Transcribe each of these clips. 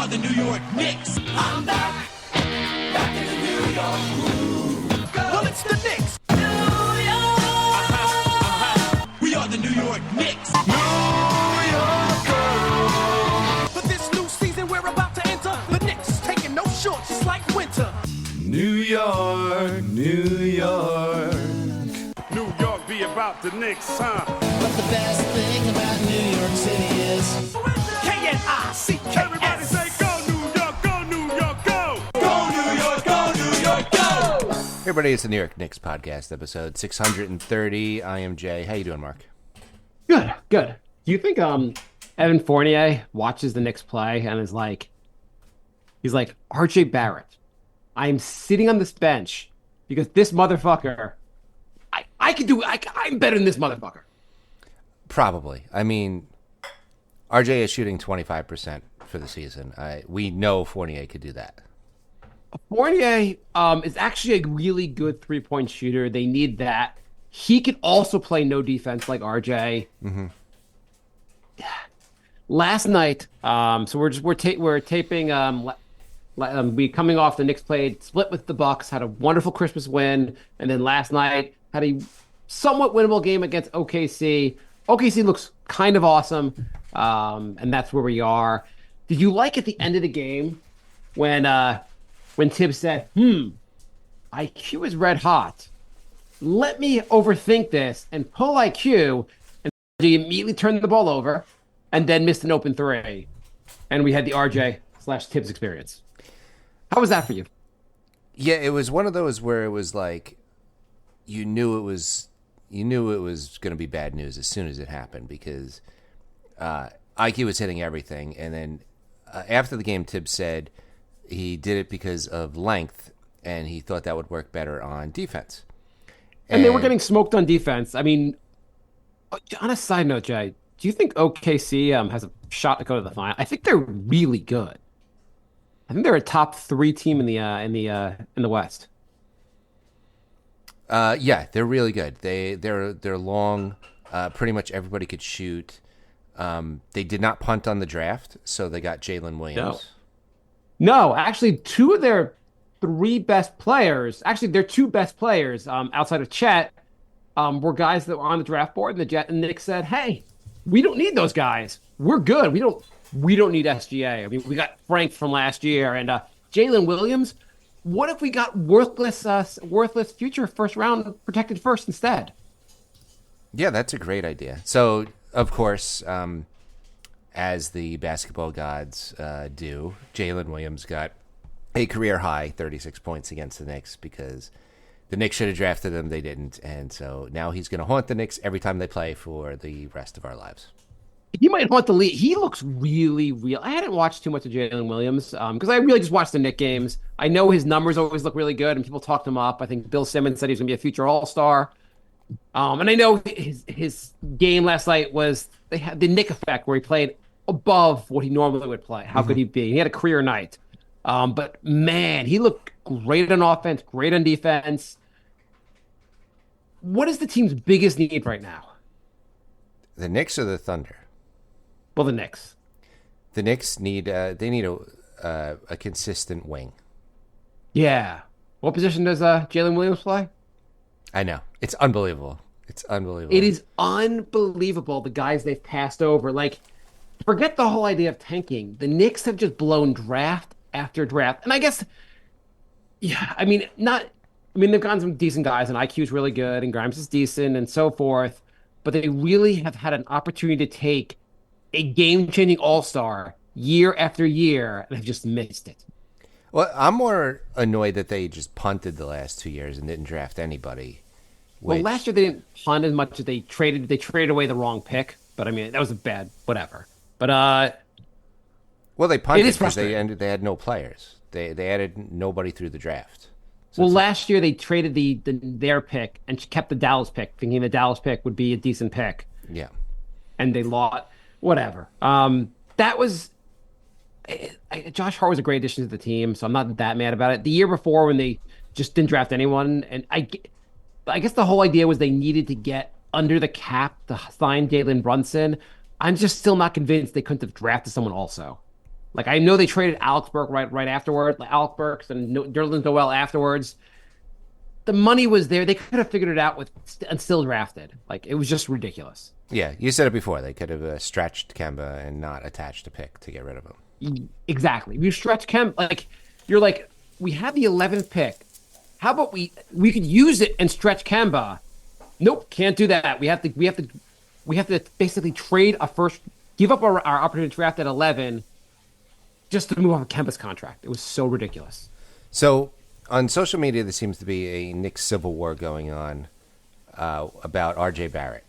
the New York Knicks. I'm back in the New York groove. Well, it's the Knicks. New York. We are the New York Knicks. New York. For this new season we're about to enter, the Knicks taking no shorts just like winter. New York, New York. New York be about the Knicks, huh? But the best thing about New York City is K-N-I-C-K-S. Everybody say go New York, go New York, go! Go New York, go New York, go! Hey everybody, it's the New York Knicks podcast, episode 630. I am Jay. How you doing, Mark? Good. Do you think Evan Fournier watches the Knicks play and is like, he's like, RJ Barrett, I'm sitting on this bench because this motherfucker, I can do, I'm better than this motherfucker. Probably. I mean, RJ is shooting 25% for the season. We know Fournier could do that. Fournier is actually a really good three-point shooter. They need that. He can also play no defense like RJ. Mm-hmm. Last night, so we're taping. We coming off the Knicks played split with the Bucks, had a wonderful Christmas win, and then last night had a somewhat winnable game against OKC. OKC looks kind of awesome, and that's where we are. Did you like at the end of the game when Tibbs said, IQ is red hot. Let me overthink this and pull IQ, and he immediately turned the ball over and then missed an open three. And we had the RJ/Tibbs experience. How was that for you? Yeah, it was one of those where it was like you knew it was going to be bad news as soon as it happened because IQ was hitting everything. And then after the game, Tibbs said he did it because of length, and he thought that would work better on defense. And they were getting smoked on defense. I mean, on a side note, Jay, do you think OKC has a shot to go to the final? I think they're really good. I think they're a top 3 team in the West. Yeah, they're really good. They're long. Pretty much everybody could shoot. They did not punt on the draft, so they got Jalen Williams. No, actually, 2 of their 3 best players, actually their 2 best players outside of Chet, were guys that were on the draft board, and the Knicks said, "Hey, we don't need those guys. We're good. We don't need SGA. I mean, we got Frank from last year and Jalen Williams. What if we got worthless future first round protected first instead?" Yeah, that's a great idea. So, of course, as the basketball gods do, Jalen Williams got a career-high 36 points against the Knicks because the Knicks should have drafted him. They didn't. And so now he's going to haunt the Knicks every time they play for the rest of our lives. He might haunt the league. He looks really real. I hadn't watched too much of Jalen Williams because I really just watched the Knicks games. I know his numbers always look really good, and people talked him up. I think Bill Simmons said he was going to be a future All-Star. And I know his game last night was they had the Knick effect where he played above what he normally would play. How could he be? He had a career night. But, man, he looked great on offense, great on defense. What is the team's biggest need right now? The Knicks or the Thunder? Well, the Knicks. The Knicks need a consistent wing. Yeah. What position does Jalen Williams play? I know. It's unbelievable. It is unbelievable, the guys they've passed over. Like, forget the whole idea of tanking. The Knicks have just blown draft after draft. And I guess, yeah, they've gotten some decent guys, and IQ's really good, and Grimes is decent, and so forth. But they really have had an opportunity to take a game-changing all-star year after year and have just missed it. Well, I'm more annoyed that they just punted the last 2 years and didn't draft anybody. Well, last year they didn't punt as much as they traded away the wrong pick. But, I mean, that was a bad whatever. But, well, they punted because they had no players. They added nobody through the draft. So last year they traded their pick and kept the Dallas pick, thinking the Dallas pick would be a decent pick. Yeah. And they lost. Whatever. That was Josh Hart was a great addition to the team, so I'm not that mad about it. The year before, when they just didn't draft anyone, and I guess the whole idea was they needed to get under the cap to sign Jalen Brunson. I'm just still not convinced they couldn't have drafted someone also. Like I know they traded Alex Burke right afterward, like Alex Burks and Nerlens Noel afterwards. The money was there. They could have figured it out with and still drafted. Like it was just ridiculous. Yeah, you said it before. They could have stretched Kemba and not attached a pick to get rid of him. Exactly. You stretch Kemba like you're like we have the 11th pick. How about we could use it and stretch Kemba? Nope, can't do that. We have to basically trade a first, give up our opportunity to draft at 11 just to move off of Kemba's contract. It was so ridiculous. So on social media, there seems to be a Knicks civil war going on about R.J. Barrett.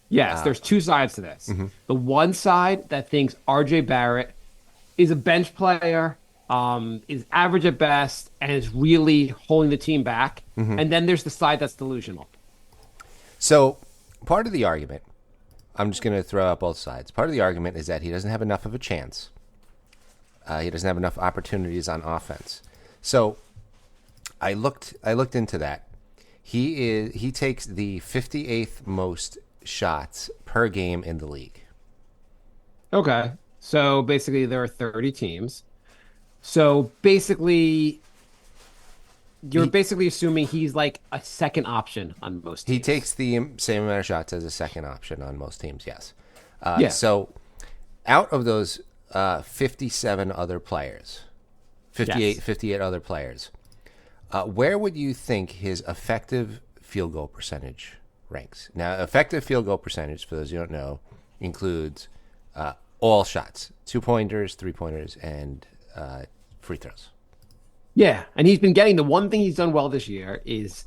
Yes, there's two sides to this. The one side that thinks R.J. Barrett is a bench player, is average at best, and is really holding the team back. And then there's the side that's delusional. So part of the argument, I'm just going to throw out both sides. Part of the argument is that he doesn't have enough of a chance. He doesn't have enough opportunities on offense. So I looked into that. He takes the 58th most shots per game in the league. Okay. So basically there are 30 teams. So basically you're basically assuming he's like a second option on most teams. He takes the same amount of shots as a second option on most teams, yes. Yeah. So out of those 57 other players, 58 other players, where would you think his effective field goal percentage ranks? Now, effective field goal percentage, for those who don't know, includes all shots, 2-pointers, 3-pointers, and free throws. Yeah, and he's been getting the one thing he's done well this year is,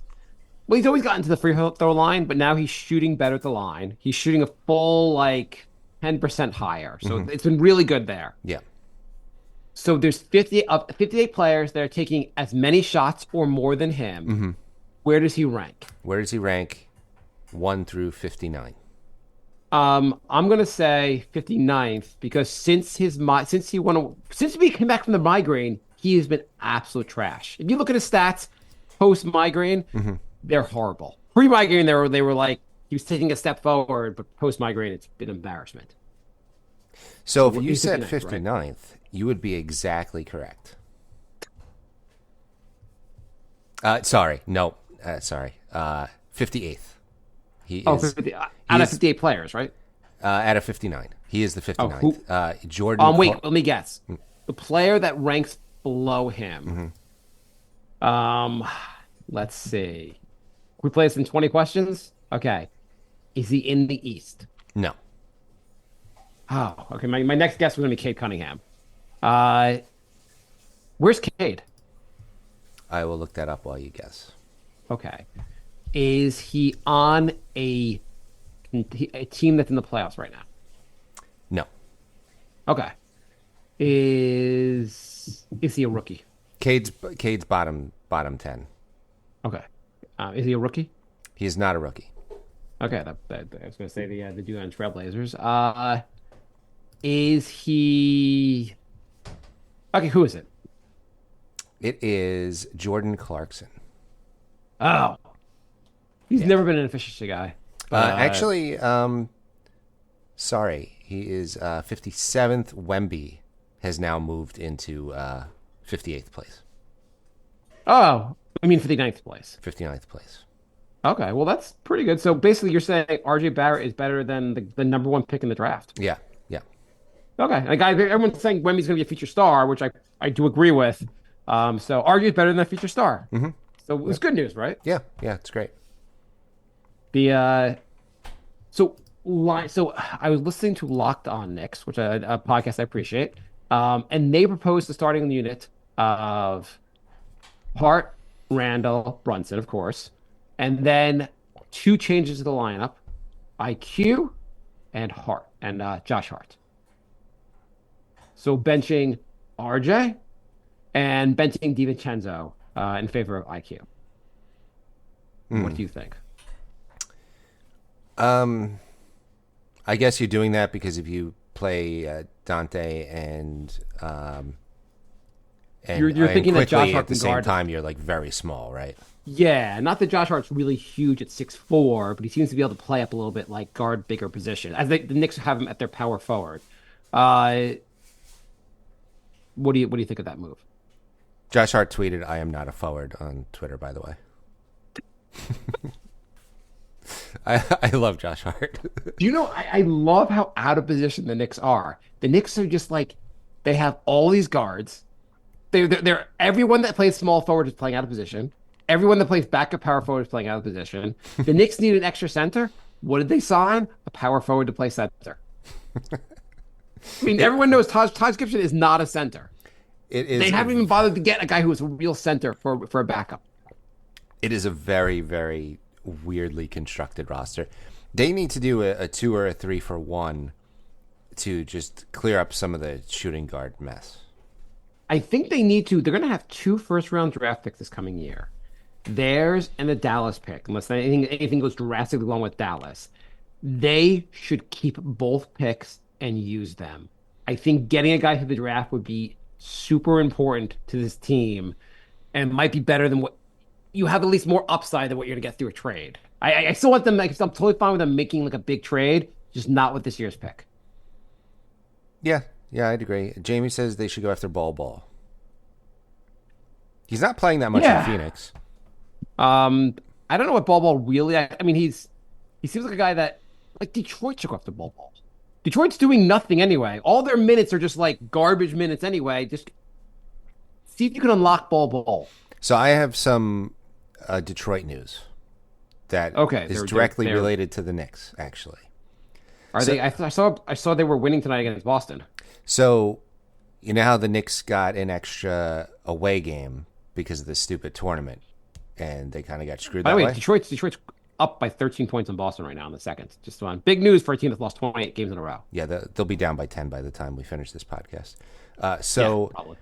well, he's always gotten to the free throw line, but now he's shooting better at the line. He's shooting a full, 10% higher. So it's been really good there. Yeah. So there's 58 players that are taking as many shots or more than him. Where does he rank? Where does he rank 1 through 59? I'm gonna say 59th because since he came back from the migraine, he has been absolute trash. If you look at his stats post migraine, they're horrible. Pre migraine, they were like he was taking a step forward, but post migraine, it's been embarrassment. So if you said 59th, 59th, right? you would be exactly correct. Sorry, 58th. He is 50, out of 58 players, right? out of 59. He is the 59th. Jordan. Wait, let me guess. The player that ranks below him. Let's see. We play this in 20 questions? Okay. Is he in the East? No. Oh, okay. My next guess was going to be Cade Cunningham. Where's Cade? I will look that up while you guess. Okay. Is he on a team that's in the playoffs right now? No. Okay. Is he a rookie? Cade's bottom 10. Okay. Is he a rookie? He is not a rookie. Okay, I was going to say the dude on Trailblazers. Is he? Okay, who is it? It is Jordan Clarkson. Oh, he's never been an efficiency guy. Actually, sorry, he is 57th. Wemby has now moved into 58th place. Oh, I mean 59th place. 59th place. Okay, well that's pretty good. So basically, you're saying R.J. Barrett is better than the number one pick in the draft. Yeah. Okay, like everyone's saying Wemby's going to be a future star, which I do agree with. So RJ is better than a future star. Mm-hmm. So it's good news, right? Yeah, it's great. So I was listening to Locked On Knicks, which a podcast I appreciate, and they proposed the starting unit of Hart, Randall, Brunson, of course, and then 2 changes to the lineup: IQ and Hart and Josh Hart. So benching RJ and benching DiVincenzo in favor of IQ. What do you think? I guess you're doing that because if you play Dante and you're thinking that Josh Hart at the can same guard. time, you're like very small, right? Yeah, not that Josh Hart's really huge at 6'4", but he seems to be able to play up a little bit, like guard bigger position. As the Knicks have him at their power forward. What do you think of that move? Josh Hart tweeted, "I am not a forward" on Twitter, by the way. I love Josh Hart. Do you know, I love how out of position the Knicks are. The Knicks are just like, they have all these guards. They're everyone that plays small forward is playing out of position. Everyone that plays backup power forward is playing out of position. The Knicks need an extra center. What did they sign? A power forward to play center. I mean, everyone knows Taj Gibson is not a center. It is. They haven't even bothered to get a guy who is a real center for a backup. It is a very, very weirdly constructed roster. They need to do a 2 or a 3 for 1 to just clear up some of the shooting guard mess. I think they need to. They're going to have 2 first-round draft picks this coming year. Theirs and the Dallas pick, unless anything goes drastically wrong with Dallas. They should keep both picks and use them. I think getting a guy through the draft would be super important to this team and might be better than what you have, at least more upside than what you're going to get through a trade. I still want them, like, I'm totally fine with them making like a big trade, just not with this year's pick. Yeah, I'd agree. Jamie says they should go after Ball. He's not playing that much in Phoenix. I don't know what Ball really. I mean, he seems like a guy that, like, Detroit took off the Ball. Detroit's doing nothing anyway. All their minutes are just like garbage minutes anyway. Just see if you can unlock Ball. So I have some Detroit news that is directly related to the Knicks. Actually, they? I saw they were winning tonight against Boston. So you know how the Knicks got an extra away game because of this stupid tournament, and they kind of got screwed. By the way, way? Detroit's up by 13 points on Boston right now in the second. Just on big news for a team that's lost 28 games in a row. Yeah, they'll be down by 10 by the time we finish this podcast. Probably.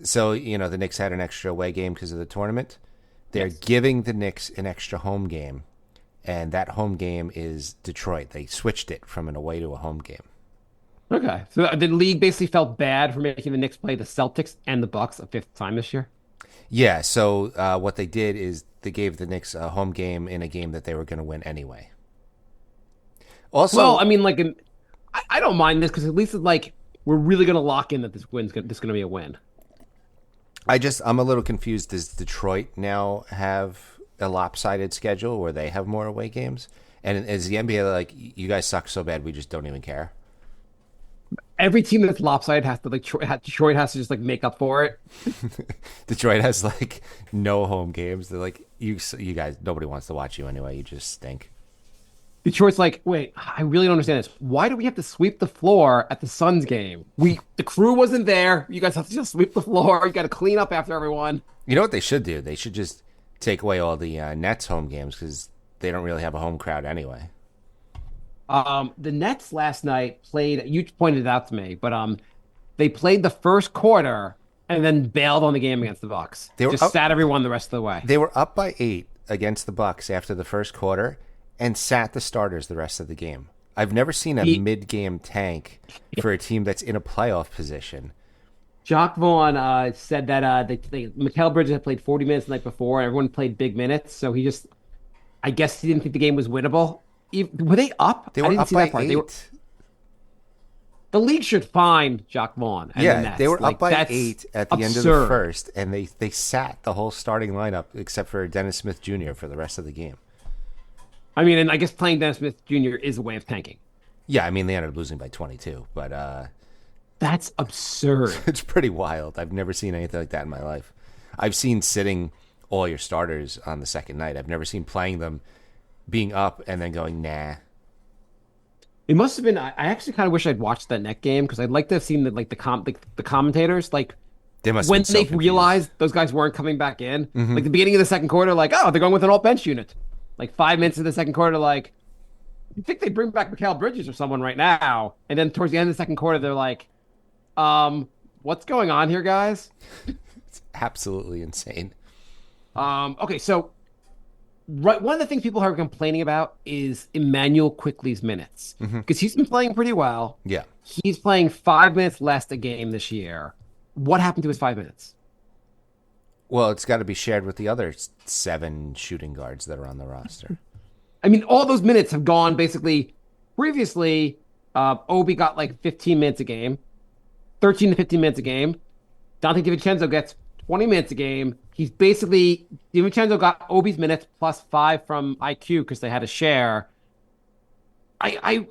So you know the Knicks had an extra away game because of the tournament. They're giving the Knicks an extra home game, and that home game is Detroit. They switched it from an away to a home game. Okay, so the league basically felt bad for making the Knicks play the Celtics and the Bucks a 5th time this year. Yeah, so what they did is they gave the Knicks a home game in a game that they were going to win anyway. Also, well, I mean, like, I don't mind this because at least it's like we're really going to lock in that this going to be a win. I'm a little confused. Does Detroit now have a lopsided schedule where they have more away games? And is the NBA like, you guys suck so bad we just don't even care? Every team that's lopsided has to, like, Detroit has to just, like, make up for it. Detroit has, like, no home games. They're like, you guys, nobody wants to watch you anyway. You just stink. Detroit's like, wait, I really don't understand this. Why do we have to sweep the floor at the Suns game? The crew wasn't there. You guys have to just sweep the floor. You got to clean up after everyone. You know what they should do? They should just take away all the Nets home games because they don't really have a home crowd anyway. The Nets last night played, you pointed it out to me, but they played the first quarter and then bailed on the game against the Bucks. They sat everyone the rest of the way. They were up by 8 against the Bucks after the first quarter and sat the starters the rest of the game. I've never seen a mid-game tank for a team that's in a playoff position. Jock Vaughn said that Mikal Bridges had played 40 minutes the night before, and everyone played big minutes, so I guess he didn't think the game was winnable. Were they up? They were up by 8. The league should fine Jock Vaughn. And the Nets. They were up by 8 at the end of the first, and they sat the whole starting lineup except for Dennis Smith Jr. for the rest of the game. I mean, and I guess playing Dennis Smith Jr. is a way of tanking. Yeah, I mean, they ended up losing by 22, but that's absurd. It's pretty wild. I've never seen anything like that in my life. I've seen sitting all your starters on the second night. I've never seen playing them being up and then going, nah. It must have been. I actually kind of wish I'd watched that net game because I'd like to have seen the commentators, like, they must when they realized those guys weren't coming back in. Mm-hmm. Like the beginning of the second quarter, like, oh, they're going with an all bench unit. Like 5 minutes of the second quarter, like, you think they'd bring back Mikal Bridges or someone right now? And then towards the end of the second quarter, they're like, what's going on here, guys? It's absolutely insane. Okay, so one of the things people are complaining about is Emmanuel Quickley's minutes because he's been playing pretty well. Yeah, he's playing 5 minutes less a game this year. What happened to his 5 minutes? Well, it's got to be shared with the other 7 shooting guards that are on the roster. I mean, all those minutes have gone basically. Previously, Obi got like 15 minutes a game, 13 to 15 minutes a game. Dante DiVincenzo gets 20 minutes a game. He's basically DiVincenzo got Obi's minutes plus 5 from IQ because they had a share. I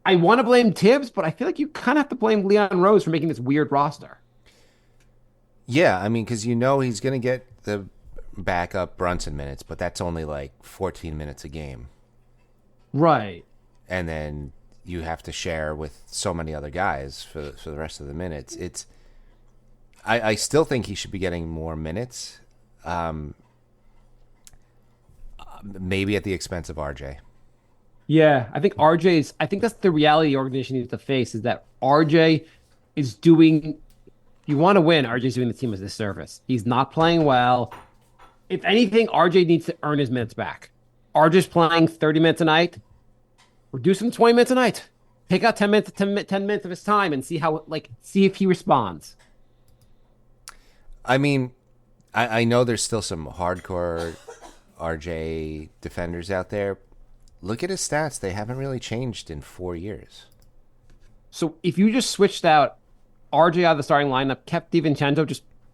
want to blame Tibbs, but I feel like you kind of have to blame Leon Rose for making this weird roster. Yeah, I mean, because he's going to get the backup Brunson minutes, but that's only like 14 minutes a game. Right. And then you have to share with so many other guys for the rest of the minutes. I still think he should be getting more minutes, maybe at the expense of RJ. Yeah, I think I think that's the reality the organization needs to face is that RJ is doing, you want to win, RJ's doing the team a disservice. He's not playing well. If anything, RJ needs to earn his minutes back. RJ's playing 30 minutes a night. Reduce him to 20 minutes a night. Take out 10 minutes of his time and see if he responds. I mean, I know there's still some hardcore RJ defenders out there. Look at his stats. They haven't really changed in 4 years. So if you just switched out RJ out of the starting lineup, kept DiVincenzo,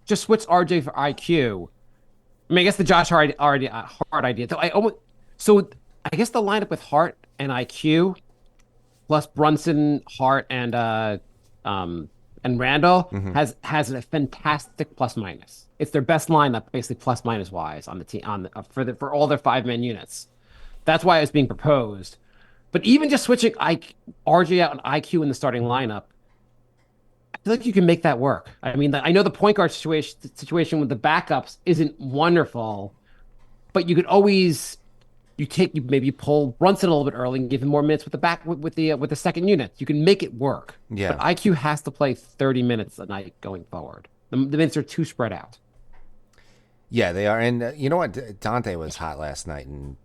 just switch RJ for IQ. I mean, I guess the Josh Hart idea. So I guess the lineup with Hart and IQ plus Brunson, Hart, and Randall has a fantastic plus minus. It's their best lineup, basically plus minus wise on the team for all their 5-man units. That's why it was being proposed. But even just switching RJ out and IQ in the starting lineup, I feel like you can make that work. I mean, I know the point guard situation with the backups isn't wonderful, but you could always maybe pull Brunson a little bit early and give him more minutes with the second unit. You can make it work. Yeah. But IQ has to play 30 minutes a night going forward. The minutes are too spread out. Yeah, they are. And you know what? Dante was hot last night, and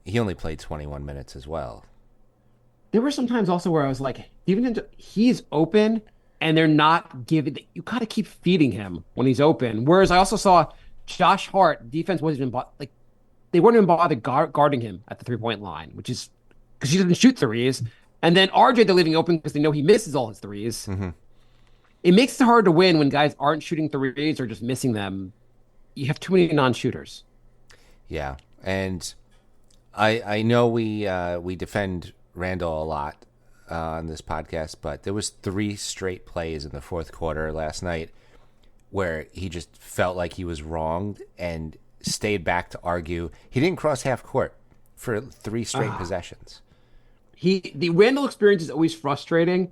he only played 21 minutes as well. There were some times also where I was like, even he's open, and they're not giving. You got to keep feeding him when he's open. Whereas I also saw Josh Hart defense wasn't even they weren't even bothered guarding him at the 3-point line, which is because he doesn't shoot threes. And then RJ they're leaving open because they know he misses all his threes. Mm-hmm. It makes it hard to win when guys aren't shooting threes or just missing them. You have too many non-shooters. Yeah, and I know we defend Randall a lot on this podcast, but there was 3 straight plays in the fourth quarter last night where he just felt like he was wronged and stayed back to argue. He didn't cross half court for 3 straight possessions. The Randall experience is always frustrating,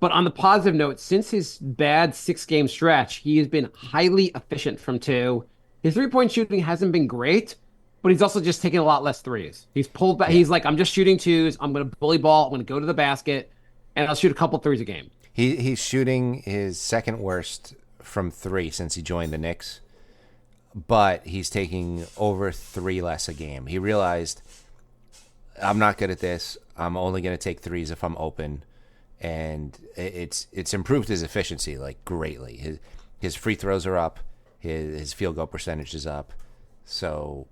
but on the positive note, since his bad 6-game stretch, he has been highly efficient from 2. His 3-point shooting hasn't been great, but he's also just taking a lot less threes. He's pulled back. Yeah. He's like, I'm just shooting 2s. I'm going to bully ball. I'm going to go to the basket, and I'll shoot a couple threes a game. He's shooting his second worst from 3 since he joined the Knicks, but he's taking over 3 less a game. He realized, I'm not good at this. I'm only going to take 3s if I'm open, and it's improved his efficiency greatly. His free throws are up. His field goal percentage is up. So,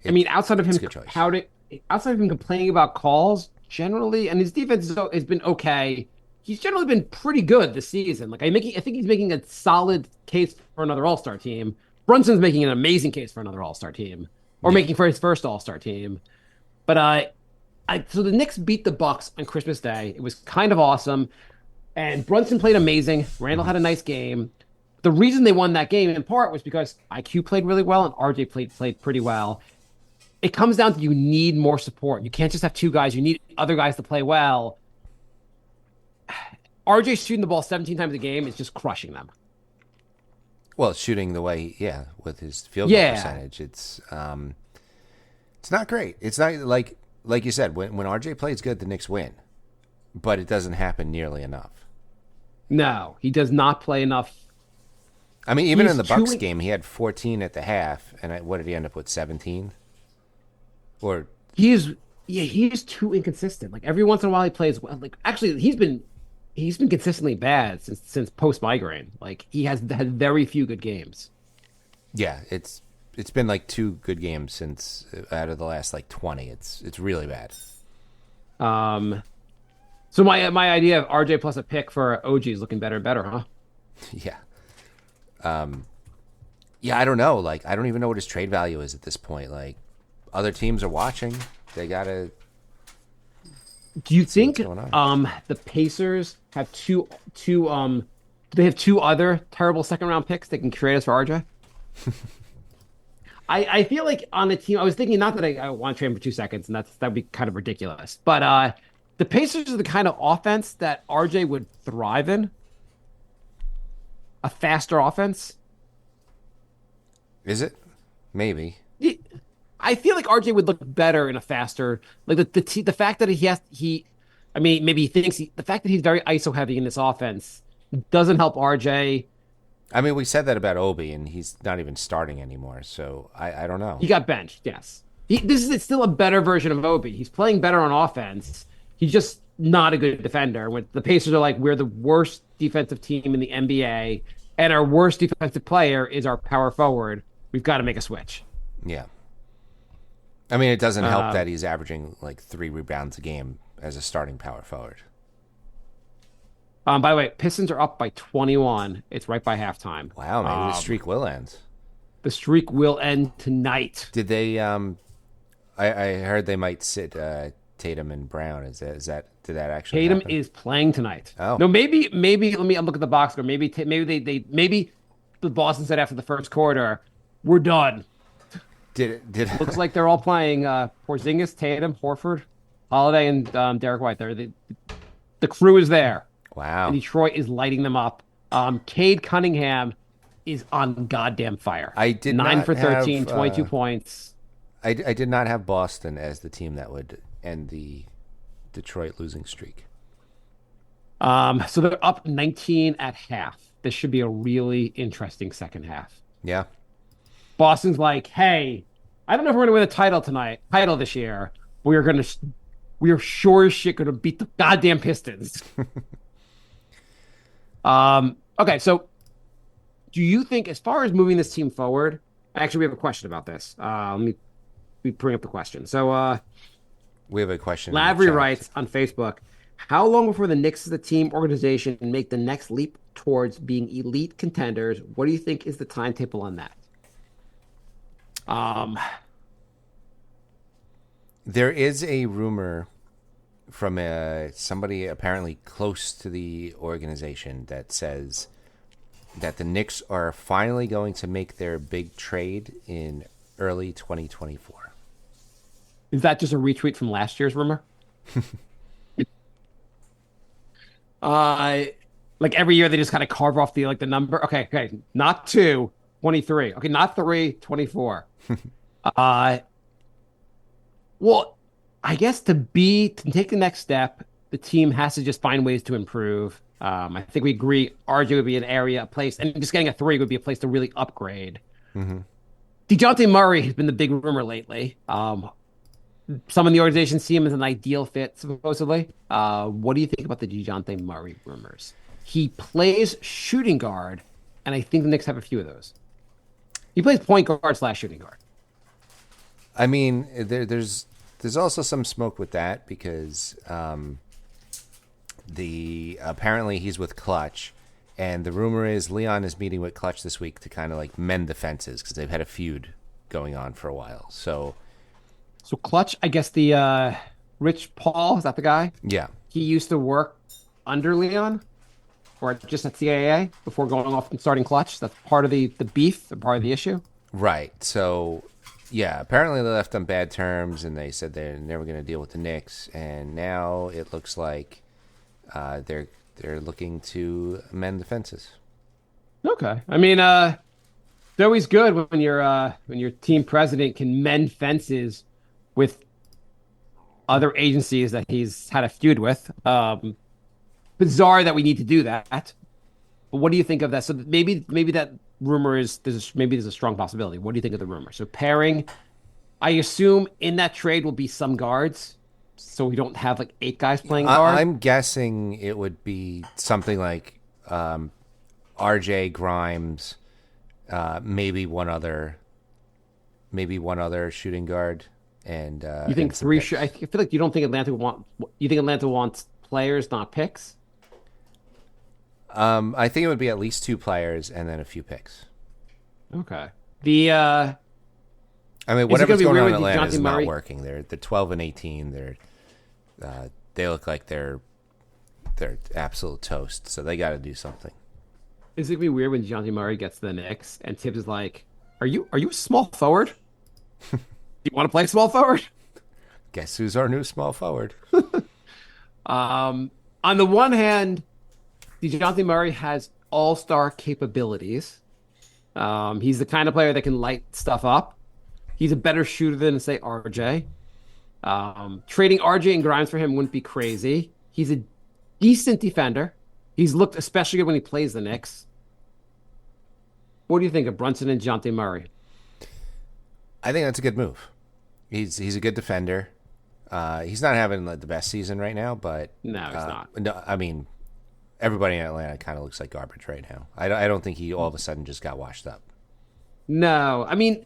I mean, outside of him complaining about calls generally, and his defense has been okay. He's generally been pretty good this season. I think he's making a solid case for another All-Star team. Brunson's making an amazing case for another All-Star team, or making for his first All-Star team. But so the Knicks beat the Bucks on Christmas Day. It was kind of awesome, and Brunson played amazing. Randall had a nice game. The reason they won that game in part was because IQ played really well and RJ played pretty well. It comes down to you need more support. You can't just have 2 guys. You need other guys to play well. RJ shooting the ball 17 times a game is just crushing them. Well, shooting the way, with his field goal percentage, it's not great. It's not like you said, when RJ plays good, the Knicks win, but it doesn't happen nearly enough. No, he does not play enough. I mean, even in the Bucks game, he had 14 at the half, and what did he end up with? 17? Or he's too inconsistent. Every once in a while he plays well. Actually, he's been consistently bad since post migraine. He has had very few good games. Yeah, it's been 2 good games since out of the last 20. It's really bad. So my idea of RJ plus a pick for OG is looking better and better, huh? Yeah. Yeah, I don't know. Like, I don't even know what his trade value is at this point. Like, other teams are watching. They gotta. Do you think what's going on. the Pacers have do they have two other terrible second round picks they can trade us for RJ? I feel like on a team I was thinking not that I want to trade him for 2 seconds, and that'd be kind of ridiculous. But the Pacers are the kind of offense that RJ would thrive in. A faster offense. Is it? Maybe. I feel like RJ would look better in a faster, like the fact that I mean, maybe he thinks the fact that he's very ISO heavy in this offense doesn't help RJ. I mean, we said that about Obi, and he's not even starting anymore. So I don't know. He got benched, yes. It's still a better version of Obi. He's playing better on offense. He's just not a good defender. When the Pacers are like, we're the worst defensive team in the NBA, and our worst defensive player is our power forward. We've got to make a switch. Yeah. I mean, it doesn't help that he's averaging like 3 rebounds a game as a starting power forward. By the way, Pistons are up by 21. It's right by halftime. Wow, maybe the streak will end. The streak will end tonight. Did they? I heard they might sit Tatum and Brown. Is that? Did that actually? Tatum happen? is playing tonight. Oh, no, maybe. Let me look at the box score. Maybe the Boston said after the first quarter, we're done. Did Looks like they're all playing Porzingis, Tatum, Horford, Holiday, and Derek White. The crew is there. Wow. And Detroit is lighting them up. Cade Cunningham is on goddamn fire. I did 9 not for 13, have, 22 points. I did not have Boston as the team that would end the Detroit losing streak. So they're up 19 at half. This should be a really interesting second half. Yeah. Boston's like, hey, I don't know if we're going to win the title this year. We are sure as shit going to beat the goddamn Pistons. Okay, so do you think, as far as moving this team forward, actually, we have a question about this. Let me bring up the question. So, we have a question. Lavery writes on Facebook, how long before the Knicks as a team organization make the next leap towards being elite contenders? What do you think is the timetable on that? There is a rumor from somebody apparently close to the organization that says that the Knicks are finally going to make their big trade in early 2024. Is that just a retweet from last year's rumor? Like every year they just kind of carve off the number. Okay, not 2, 23. Okay, not 3, 24. Well, I guess to take the next step, the team has to just find ways to improve. I think we agree RJ would be an area, a place, and just getting a 3 would be a place to really upgrade. Mm-hmm. DeJounte Murray has been the big rumor lately. Some in the organization see him as an ideal fit, supposedly. What do you think about the DeJounte Murray rumors? He plays shooting guard, and I think the Knicks have a few of those. He plays point guard / shooting guard. I mean, there's also some smoke with that because apparently he's with Clutch, and the rumor is Leon is meeting with Clutch this week to kind of like mend the fences because they've had a feud going on for a while. So Clutch, I guess the Rich Paul, is that the guy? Yeah. He used to work under Leon or just at CAA before going off and starting Clutch. That's part of the beef and part of the issue. Right. So, yeah, apparently they left on bad terms and they said they're never going to deal with the Knicks. And now it looks like they're looking to mend the fences. Okay. I mean, it's always good when your team president can mend fences with other agencies that he's had a feud with. Bizarre that we need to do that. But what do you think of that? So maybe that rumor there's a strong possibility. What do you think of the rumor? So pairing, I assume in that trade will be some guards, so we don't have like 8 guys playing guard. I'm guessing it would be something like RJ Grimes, maybe one other shooting guard. And you think 3? I feel like you don't think Atlanta would want. You think Atlanta wants players, not picks? I think it would be at least 2 players and then a few picks. Okay. I mean, Is it whatever's gonna be going on weird in with Atlanta DeJounte is not Murray? working. They're 12 and 18. They look like they're absolute toast. So they got to do something. Is it gonna be weird when DeJounte Murray gets to the Knicks and Tibbs is like, "Are you a small forward? Do you want to play small forward?" Guess who's our new small forward? On the one hand, DeJounte Murray has all-star capabilities. He's the kind of player that can light stuff up. He's a better shooter than, say, RJ. Trading RJ and Grimes for him wouldn't be crazy. He's a decent defender. He's looked especially good when he plays the Knicks. What do you think of Brunson and DeJounte Murray? I think that's a good move. He's a good defender. He's not having the best season right now, but No, he's not. No, I mean, everybody in Atlanta kind of looks like garbage right now. I don't think he all of a sudden just got washed up. No, I mean,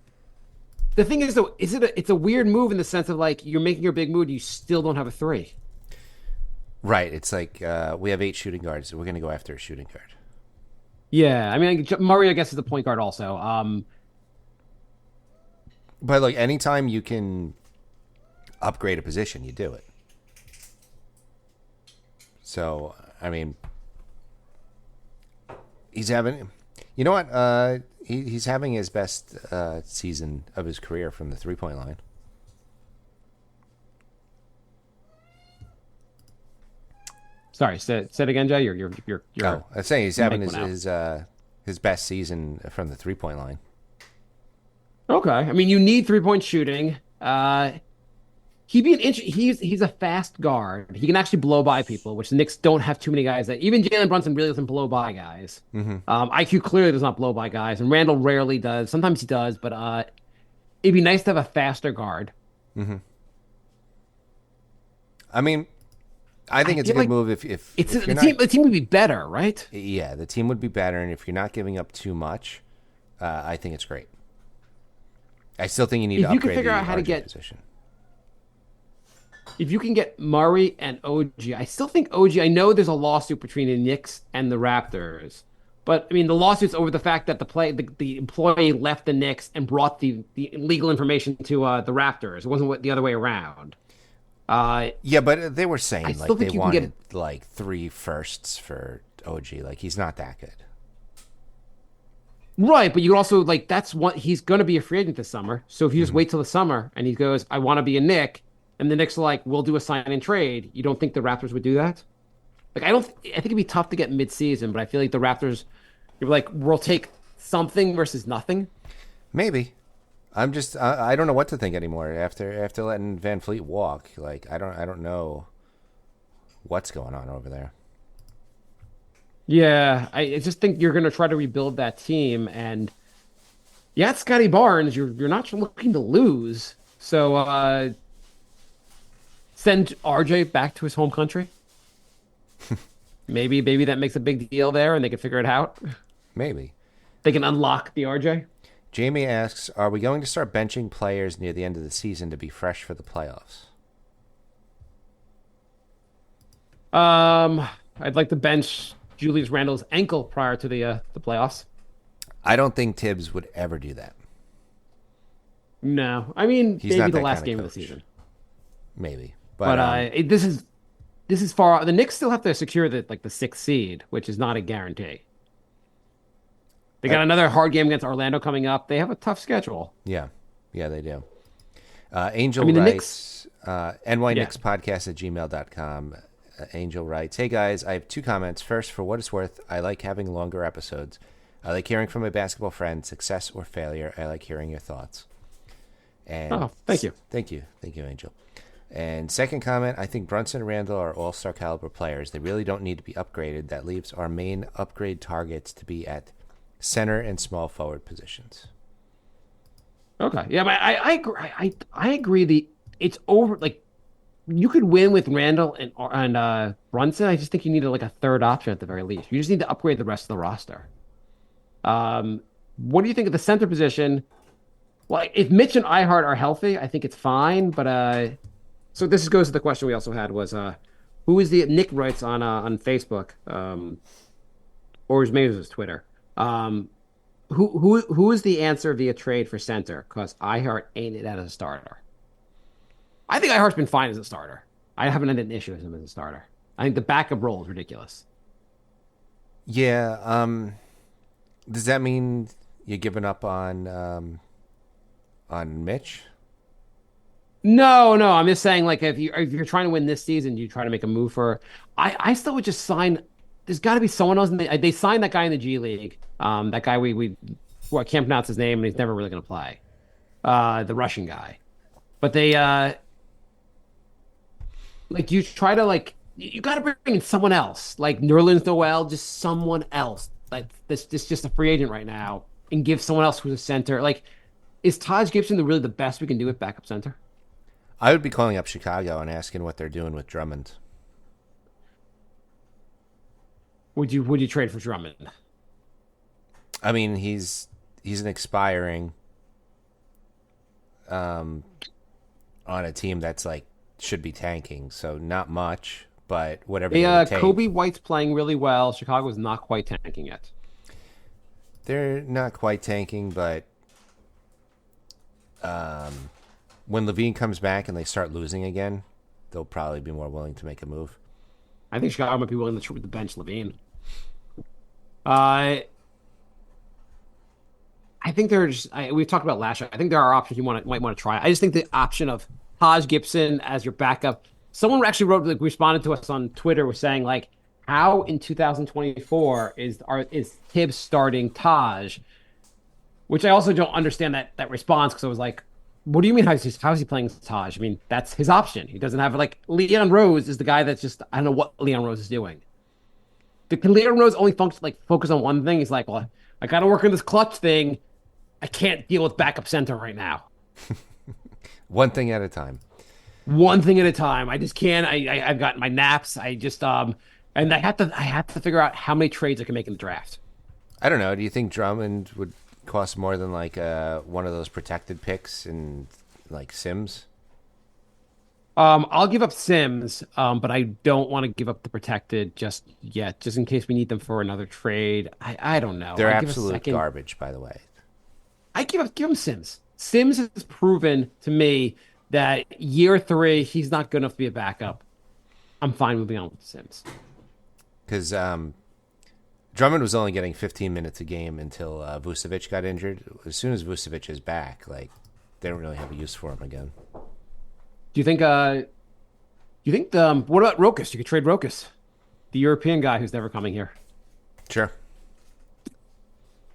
the thing is though, it's a weird move in the sense of like you're making your big move, you still don't have a 3. Right. It's like we have 8 shooting guards. So we're going to go after a shooting guard. Yeah, I mean, Murray, I guess, is the point guard also. But like anytime you can upgrade a position, you do it. So, I mean, he's having, you know what? He's having his best season of his career from the 3-point line. Sorry, say it again, Jay. You're. Oh, I'm saying he's having mic went his best season from the 3-point line. Okay. I mean, you need 3-point shooting. He'd be he's a fast guard. He can actually blow by people, which the Knicks don't have too many guys that. Even Jalen Brunson really doesn't blow by guys. IQ clearly does not blow by guys, and Randall rarely does. Sometimes he does, but it'd be nice to have a faster guard. I mean, I think it's a feel good move if the team would be better, right? Yeah, the team would be better, and if you're not giving up too much, I think it's great. I still think you need If to you can upgrade figure the out how to RJ get- position. If you can get Murray and OG, I still think OG. I know there's a lawsuit between the Knicks and the Raptors, but I mean the lawsuit's over the fact that the employee left the Knicks and brought the legal information to the Raptors. It wasn't the other way around. Yeah, but they were saying like still they think you can get- wanted like 3 firsts for OG. Like he's not that good. Right, but you also like that's what he's going to be a free agent this summer. So if you just wait till the summer and he goes, "I want to be a Knick," and the Knicks are like, "We'll do a sign and trade," you don't think the Raptors would do that? Like I think it'd be tough to get mid-season, but I feel like the Raptors, you're like, we'll take something versus nothing. Maybe. I'm just I don't know what to think anymore after letting Van Fleet walk. Like I don't know what's going on over there. Yeah, I just think you're going to try to rebuild that team, and yeah, it's Scotty Barnes. You're not looking to lose, so send RJ back to his home country. maybe that makes a big deal there, and they can figure it out. Maybe. They can unlock the RJ. Jamie asks, "Are we going to start benching players near the end of the season to be fresh for the playoffs?" I'd like to bench Julius Randle's ankle prior to the playoffs. I don't think Tibbs would ever do that. No, I mean He's maybe not the that last kinda game of the coach. season. Maybe, But this is far. The Knicks still have to secure the 6th seed, which is not a guarantee. They got another hard game against Orlando coming up. They have a tough schedule. yeah, they do. Angel I mean, the writes, nyknickspodcast@gmail.com. Angel writes, "Hey guys, I have 2 comments. First, for what it's worth, I like having longer episodes. I like hearing from my basketball friends, success or failure. I like hearing your thoughts." And Oh, thank you. Thank you, Angel. And second comment, I think Brunson and Randall are all-star caliber players. They really don't need to be upgraded. That leaves our main upgrade targets to be at center and small forward positions. Okay, yeah, but I agree. I agree. It's over. Like you could win with Randall and Brunson. I just think you need a third option at the very least. You just need to upgrade the rest of the roster. What do you think of the center position? Well, if Mitch and Ihart are healthy, I think it's fine. But so this goes to the question we also had was who is the Nick writes on Facebook? or maybe it was Twitter. Who is the answer via trade for center? Because iHeart ain't it as a starter. I think iHeart's been fine as a starter. I haven't had an issue with him as a starter. I think the backup role is ridiculous. Yeah. Does that mean you're giving up on Mitch? No, no. I'm just saying, like, if you're trying to win this season, you try to make a move for. I still would just sign. There's got to be someone else. They signed that guy in the G League. That guy well, I can't pronounce his name, and he's never really going to play. The Russian guy, but they like you try to like you got to bring in someone else, like Nerlens Noel, just someone else. Like this just a free agent right now, and give someone else who's a center. Like, is Taj Gibson really the best we can do at backup center? I would be calling up Chicago and asking what they're doing with Drummond. Would you trade for Drummond? I mean, he's an expiring on a team that's like should be tanking, so not much, but whatever they would take. Kobe White's playing really well. Chicago's not quite tanking yet. They're not quite tanking, but when Levine comes back and they start losing again, they'll probably be more willing to make a move. I think Chicago might be willing to bench Levine. I think there's. We talked about last year. I think there are options you might want to try. I just think the option of Taj Gibson as your backup. Someone actually responded to us on Twitter was saying like, how in 2024 is Tibbs starting Taj? Which I also don't understand that response because I was like, what do you mean how is he playing Taj? I mean that's his option. He doesn't have like Leon Rose is the guy that's just I don't know what Leon Rose is doing. Can Leon Rose only focus on one thing? He's like, well, I got to work on this clutch thing. I can't deal with backup center right now. One thing at a time. One thing at a time. I just can't. I've got my naps. I just and I have to figure out how many trades I can make in the draft. I don't know. Do you think Drummond would cost more than like one of those protected picks in like Sims? I'll give up Sims, but I don't want to give up the protected just yet, just in case we need them for another trade. I don't know. They're absolute garbage, by the way. I give him Sims. Sims has proven to me that year 3 he's not good enough to be a backup. I'm fine moving on with Sims. Because Drummond was only getting 15 minutes a game until Vucevic got injured. As soon as Vucevic is back, like they don't really have a use for him again. Do you think? What about Rokas? You could trade Rokas, the European guy who's never coming here. Sure.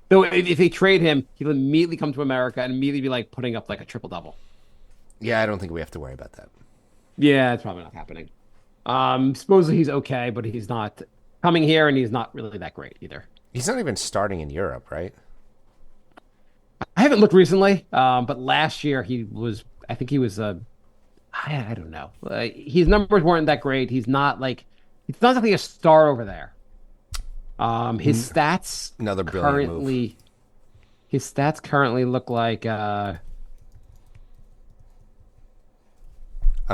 Though if they trade him, he'll immediately come to America and immediately be like putting up like a triple double. Yeah, I don't think we have to worry about that. Yeah, it's probably not happening. Supposedly he's okay, but he's not coming here, and he's not really that great either. He's not even starting in Europe, right? I haven't looked recently, but last year he was. I think he was I don't know. His numbers weren't that great. He's not exactly a star over there. His stats another brilliant move. His stats currently look like I'm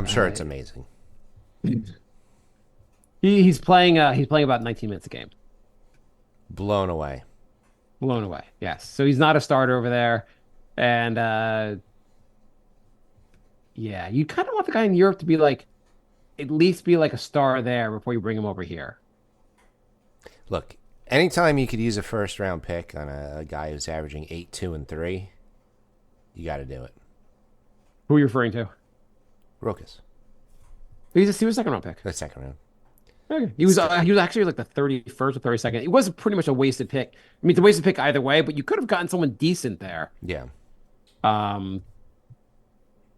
sure it's amazing. He's playing about 19 minutes a game. Blown away. Yes. So he's not a starter over there, and yeah, you kind of want the guy in Europe to be like, at least be like a star there before you bring him over here. Look, anytime you could use a first-round pick on a guy who's averaging 8, 2, and 3, you got to do it. Who are you referring to? Rokas. He was a second-round pick. The second round. Okay. He was actually like the 31st or 32nd. It was pretty much a wasted pick. I mean, it's a wasted pick either way, but you could have gotten someone decent there. Yeah.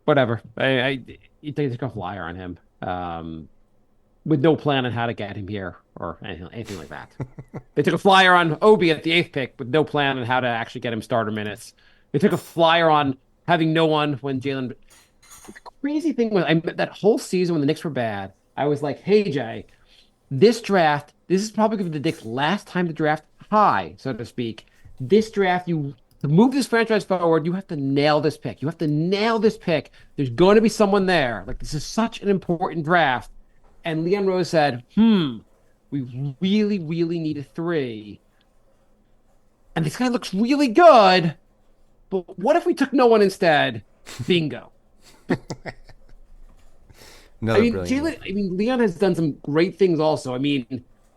Whatever. They took a flyer on him with no plan on how to get him here or anything like that. They took a flyer on Obi at the 8th pick with no plan on how to actually get him starter minutes. They took a flyer on having no one when Jalen. The crazy thing was, that whole season when the Knicks were bad, I was like, hey, Jay, this draft, this is probably going to be the Knicks' last time to draft high, so to speak. This draft, to move this franchise forward, you have to nail this pick. You have to nail this pick. There's going to be someone there. Like, this is such an important draft. And Leon Rose said, we really, really need a 3. and this guy looks really good. But what if we took no one instead? Bingo. Another brilliant. Leon has done some great things also. I mean,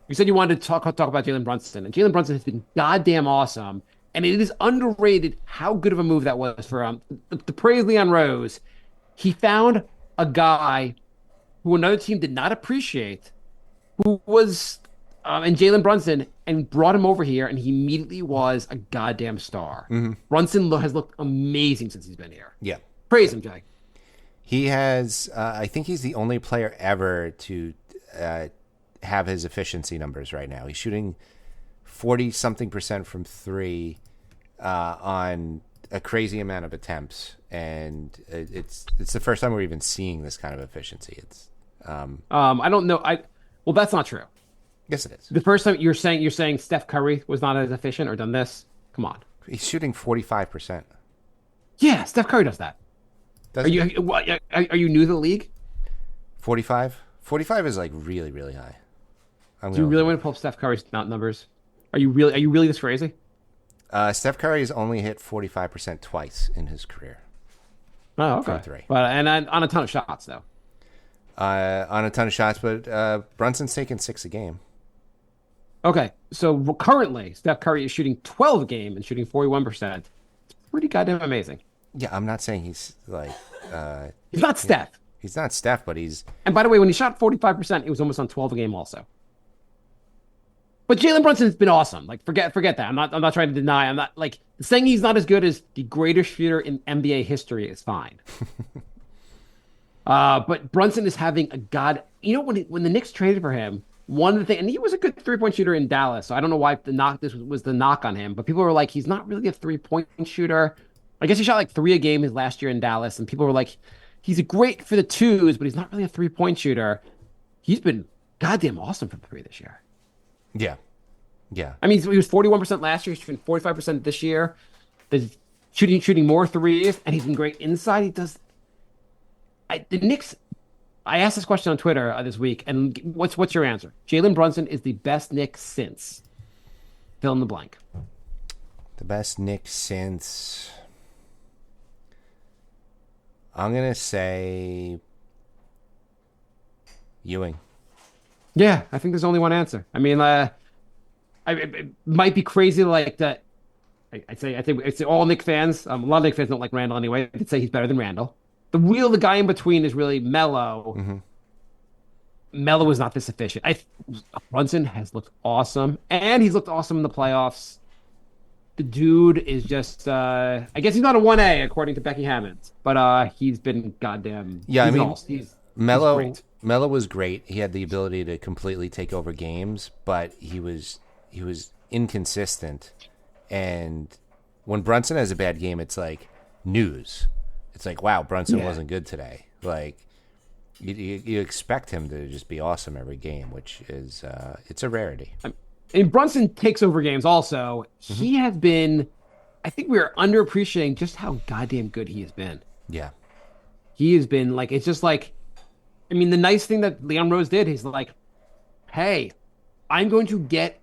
you said you wanted to talk about Jalen Brunson, and Jalen Brunson has been goddamn awesome. And it is underrated how good of a move that was for to praise Leon Rose. He found a guy who another team did not appreciate, who was and Jalen Brunson, and brought him over here, and he immediately was a goddamn star. Brunson has looked amazing since he's been here. Yeah. Praise him, Jay. He has, I think he's the only player ever to have his efficiency numbers right now. He's shooting 40-something% from three on a crazy amount of attempts. And it's the first time we're even seeing this kind of efficiency. It's I don't know. Well, that's not true. Yes, it is. The first time you're saying Steph Curry was not as efficient or done this? Come on. He's shooting 45%. Yeah, Steph Curry does that. Are you new to the league? 45? 45 is like really, really high. Do you really want to pull up Steph Curry's numbers? Are you really this crazy? Steph Curry has only hit 45% twice in his career. Oh, okay. From three. But on a ton of shots though. On a ton of shots, but Brunson's taking 6 a game. Okay, so currently Steph Curry is shooting 12 a game and shooting 41%. It's pretty goddamn amazing. Yeah, I'm not saying he's like he's not Steph. He's not Steph, but he's. And by the way, when he shot 45%, it was almost on 12 a game also. But Jalen Brunson's been awesome. Like forget that. I'm not trying to deny. I'm not like saying he's not as good as the greatest shooter in NBA history is fine. But Brunson is having a god. You know when the Knicks traded for him, one of the things, and he was a good 3-point shooter in Dallas. So I don't know why this was the knock on him. But people were like, he's not really a 3-point shooter. I guess he shot like 3 a game his last year in Dallas, and people were like, he's great for the twos, but he's not really a 3-point shooter. He's been goddamn awesome from 3 this year. Yeah. Yeah. I mean, he was 41% last year. He's shooting 45% this year. He's shooting more threes, and he's been great inside. He does. The Knicks. I asked this question on Twitter this week, and what's your answer? Jalen Brunson is the best Knick since. Fill in the blank. The best Knick since. I'm gonna say Ewing. Yeah, I think there's only one answer. I mean, it might be crazy like that. I think it's all Knick fans. A lot of Knick fans don't like Randall anyway. They'd say he's better than Randall. The guy in between is really Melo. Mm-hmm. Melo is not this efficient. Brunson has looked awesome, and he's looked awesome in the playoffs. The dude is just, I guess he's not a 1A according to Becky Hammond, but he's been goddamn. Yeah, I mean, Melo was great. He had the ability to completely take over games, but he was inconsistent. And when Brunson has a bad game, it's like news. It's like, wow, Brunson wasn't good today. Like you expect him to just be awesome every game, which is it's a rarity. And Brunson takes over games also. Mm-hmm. He has been, I think we are underappreciating just how goddamn good he has been. Yeah. He has been like, it's just like, I mean, the nice thing that Leon Rose did is like, hey, I'm going to get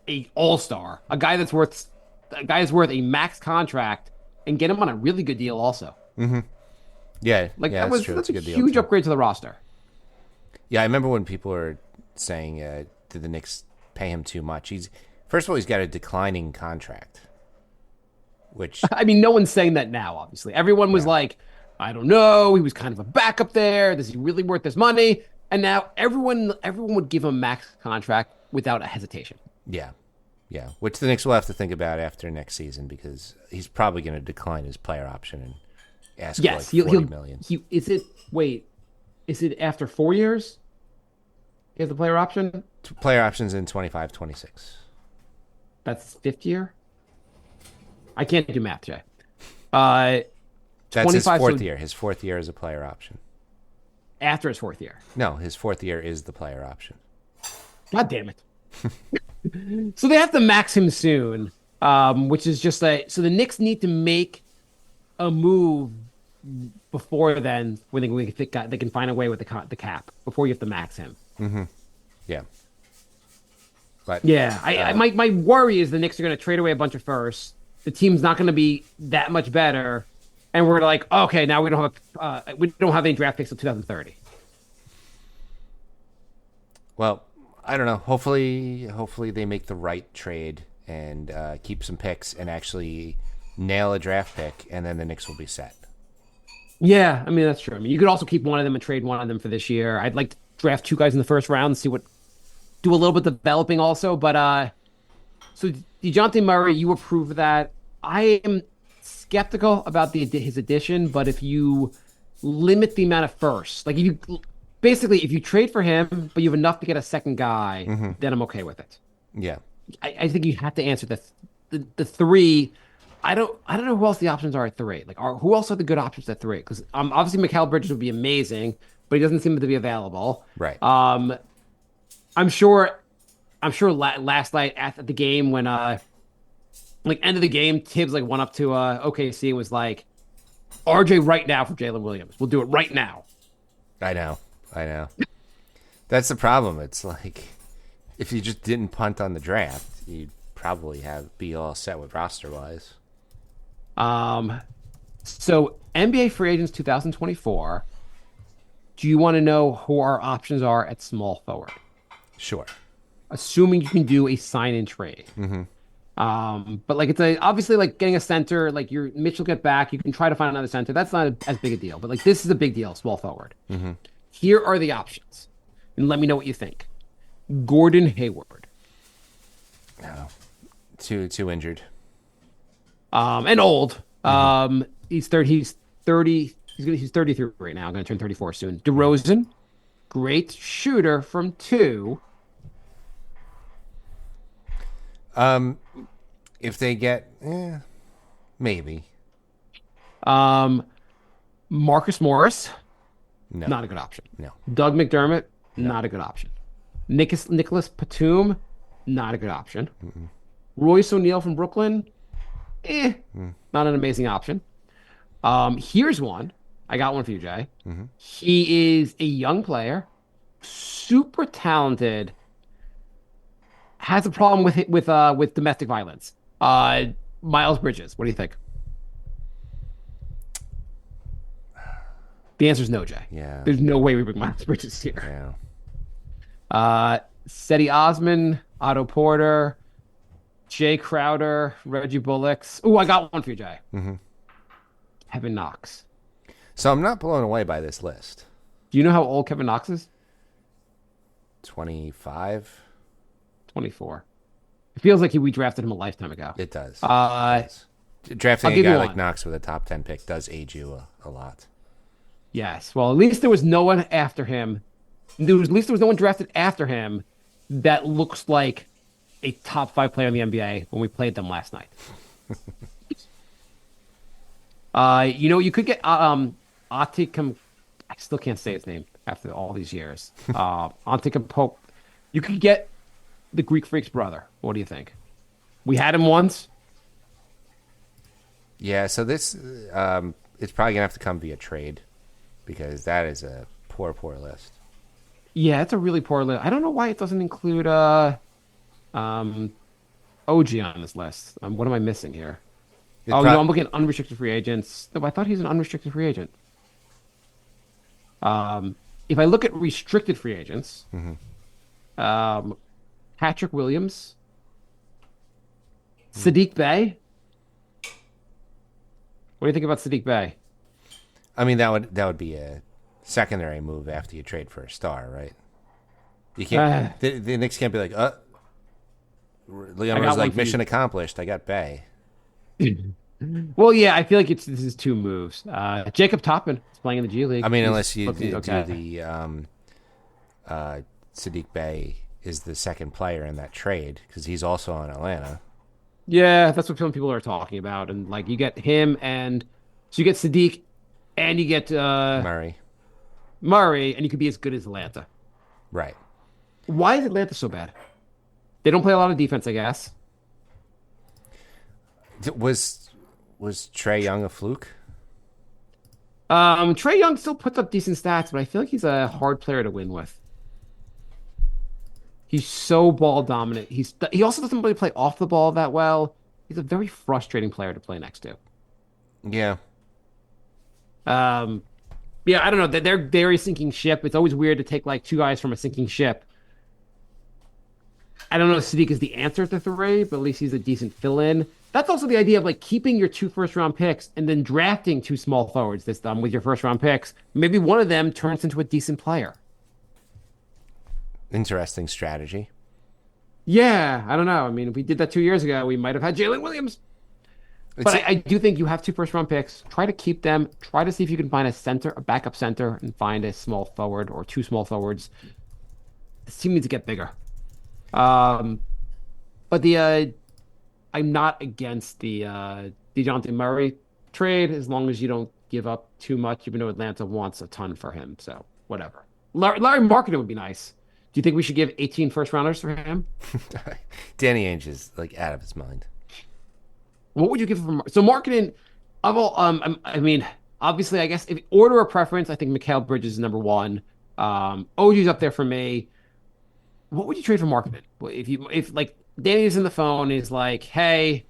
a all-star, a guy that's worth a max contract and get him on a really good deal also. Mm-hmm. Yeah. Like yeah, that's a huge upgrade to the roster. Yeah. I remember when people were saying, did the Knicks pay him too much? First of all, he's got a declining contract, which I mean, no one's saying that now. Obviously, everyone was like, "I don't know." He was kind of a backup there. Is he really worth this money? And now everyone would give him a max contract without a hesitation. Yeah, yeah. Which the Knicks will have to think about after next season because he's probably going to decline his player option and ask for like $40 million. Is it after 4 years? He has the player option? Player options in 25, 26. That's fifth year? I can't do math, Jay. That's his fourth year. His fourth year is a player option. After his fourth year? No, his fourth year is the player option. God damn it. So they have to max him soon, which is just like... So the Knicks need to make a move before then when they can find a way with the cap before you have to max him. Mm-hmm. Yeah. But Yeah, my worry is the Knicks are going to trade away a bunch of firsts. The team's not going to be that much better, and we're like, okay, now we don't have any draft picks until 2030. well, I don't know. Hopefully they make the right trade and keep some picks and actually nail a draft pick, and then the Knicks will be set. Yeah, I mean that's true. I mean you could also keep one of them and trade one of them for this year. I'd like to draft 2 guys in the first round and do a little bit of developing also. But so DeJounte Murray, you approve of that. I am skeptical about his addition, but if you limit the amount of firsts, like if you trade for him, but you have enough to get a second guy, then I'm okay with it. Yeah. I think you have to answer the 3. I don't know who else the options are at 3. Like, who else are the good options at 3? Because obviously Mikal Bridges would be amazing, but he doesn't seem to be available. Right. I'm sure last night at the game when end of the game, Tibbs went up to OKC and was like, RJ right now for Jalen Williams. We'll do it right now. I know. That's the problem. It's like if you just didn't punt on the draft, you'd probably be all set with roster wise. So NBA free agents 2024. Do you want to know who our options are at small forward? Sure. Assuming you can do a sign and trade. But it's obviously getting a center, your Mitch will get back. You can try to find another center. That's not as big a deal, but this is a big deal, small forward. Here are the options, and let me know what you think. Gordon Hayward. No. Too injured. And old. He's 30. He's 33 right now. I'm going to turn 34 soon. DeRozan, great shooter from 2. If they get, maybe. Marcus Morris, No. not a good option. No. Doug McDermott, not a good option. Nicholas Batum, not a good option. Royce O'Neal from Brooklyn, not an amazing option. Here's one. I got one for you, Jay. He is a young player, super talented, has a problem with domestic violence. Miles Bridges. What do you think? The answer is no, Jay. Yeah. There's no way we bring Miles Bridges here. Yeah. Cedi Osman, Otto Porter, Jay Crowder, Reggie Bullocks. Oh, I got one for you, Jay. Kevin Knox. So I'm not blown away by this list. Do you know how old Kevin Knox is? 25. 24. It feels like we drafted him a lifetime ago. It does. I'll Drafting a give guy you like one. Knox with a top 10 pick does age you a lot. Yes. Well, at least there was no one after him. At least there was no one drafted after him that looks like a top 5 player in the NBA when we played them last night. You could get Atik. I still can't say his name after all these years. Atik Pope. You could get the Greek Freak's brother. What do you think? We had him once. Yeah, so this it's probably gonna have to come via trade because that is a poor list. Yeah, it's a really poor list. I don't know why it doesn't include OG on this list. What am I missing here? I'm looking at unrestricted free agents. No, I thought he's an unrestricted free agent. If I look at restricted free agents, Patrick Williams, Sadiq Bey. What do you think about Sadiq Bey? I mean, that would be a secondary move after you trade for a star, right? You can't. The Knicks can't be like, Leon was like, mission accomplished. I got Bey. Well, yeah, I feel like this is 2 moves. Jacob Toppin is playing in the G League. I mean, unless you do the Sadiq Bey is the second player in that trade because he's also on Atlanta. Yeah, that's what some people are talking about, and you get him, and so you get Sadiq, and you get Murray, and you could be as good as Atlanta. Right. Why is Atlanta so bad? They don't play a lot of defense, I guess. Was Trae Young a fluke? Trae Young still puts up decent stats, but I feel like he's a hard player to win with. He's so ball dominant. He also doesn't really play off the ball that well. He's a very frustrating player to play next to. Yeah. Um, yeah, I don't know. They're very sinking ship. It's always weird to take like two guys from a sinking ship. I don't know if Sadiq is the answer to three, but at least he's a decent fill-in. That's also the idea of like keeping your two first-round picks and then drafting two small forwards this time with your first-round picks. Maybe one of them turns into a decent player. Interesting strategy. Yeah, I don't know. I mean, if we did that 2 years ago, we might have had Jalen Williams. But I do think you have two first-round picks. Try to keep them. Try to see if you can find a center, a backup center, and find a small forward or two small forwards. This team needs to get bigger. But I'm not against the DeJounte Murray trade as long as you don't give up too much, even though Atlanta wants a ton for him. So whatever. Larry Marketing would be nice. Do you think we should give 18 first rounders for him? Danny Ainge is like out of his mind. What would you give him? So Marketing, of all, I mean, obviously, I guess if order of preference, I think Mikal Bridges is number one. OG's up there for me. What would you trade for Marketing? If like Danny's in the phone, is like, hey,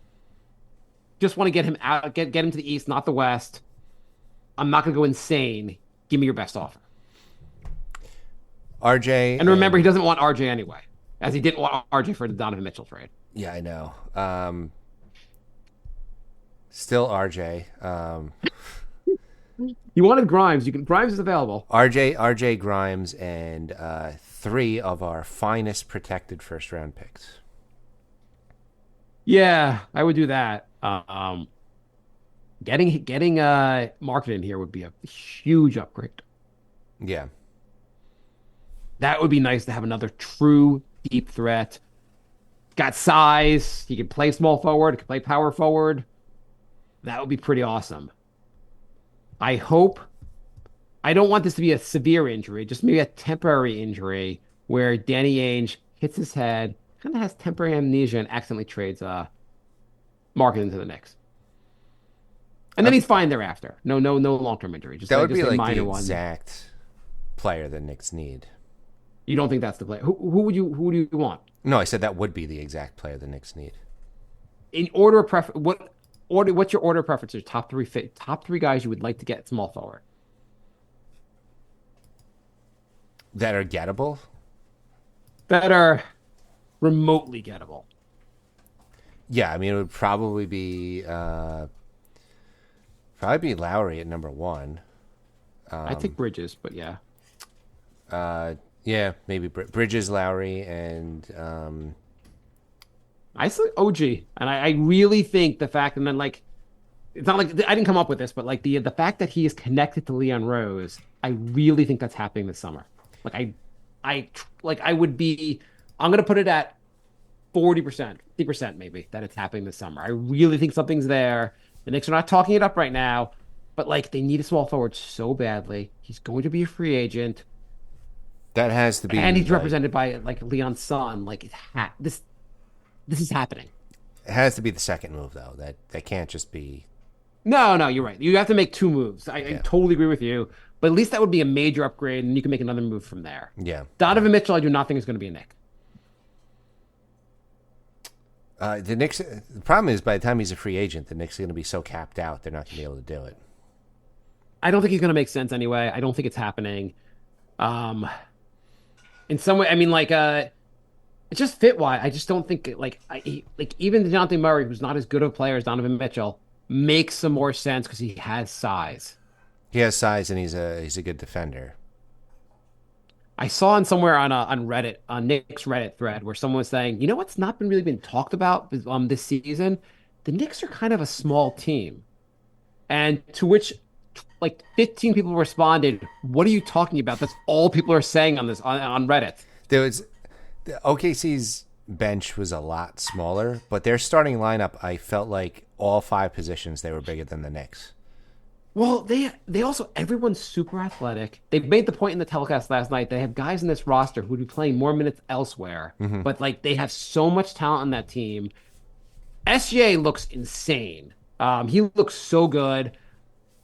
just want to get him out, get him to the East, not the West. I'm not gonna go insane. Give me your best offer. RJ. And remember, he doesn't want RJ anyway, as he didn't want RJ for the Donovan Mitchell trade. Yeah, I know. Still RJ. You wanted Grimes. Grimes is available. RJ Grimes and 3 of our finest protected first round picks. Yeah, I would do that. Getting Marketing here would be a huge upgrade. Yeah. That would be nice to have another true deep threat. Got size. He can play small forward. He can play power forward. That would be pretty awesome. I don't want this to be a severe injury, just maybe a temporary injury where Danny Ainge hits his head, kind of has temporary amnesia, and accidentally trades Marketing to the Knicks. And then he's fine thereafter. No long-term injury. Just that would just be a like minor the one. exact player the Knicks need. You don't think that's the player? Who do you want? No, I said that would be the exact player the Knicks need. In order of preference, what's your order of preferences? Top three guys you would like to get small forward. That are gettable? That are remotely gettable. Yeah, I mean, it would probably be Lowry at number 1. I think Bridges, but yeah. Yeah, maybe Bridges, Lowry, and I say OG, and I really think the fact, and then like, it's not like I didn't come up with this, but like the fact that he is connected to Leon Rose, I really think that's happening this summer. Like I would be, I'm gonna put it at 40%, 50% maybe that it's happening this summer. I really think something's there. The Knicks are not talking it up right now, but like they need a small forward so badly. He's going to be a free agent. that has to be. And he's represented by like Leon's son. Like this is happening. It has to be the second move though. That can't just be. No, you're right. You have to make two moves. I totally agree with you. But at least that would be a major upgrade, and you can make another move from there. Yeah. Donovan Mitchell, I do not think is going to be a Knick. The Knicks. The problem is, by the time he's a free agent, the Knicks are going to be so capped out, they're not going to be able to do it. I don't think he's going to make sense anyway. I don't think it's happening. In some way, I mean, like, it just fit why. I just don't think like even DeJounte Murray, who's not as good of a player as Donovan Mitchell, makes some more sense because he has size. He has size, and he's a good defender. I saw on somewhere on Reddit, on Knicks Reddit thread, where someone was saying, you know what's not been really been talked about this season? The Knicks are kind of a small team. And to which like 15 people responded, what are you talking about? That's all people are saying on this on Reddit. There was the OKC's bench was a lot smaller, but their starting lineup, I felt like all 5 positions they were bigger than the Knicks. Well, they also, everyone's super athletic. They've made the point in the telecast last night. They have guys in this roster who would be playing more minutes elsewhere, but like they have so much talent on that team. SGA looks insane. He looks so good.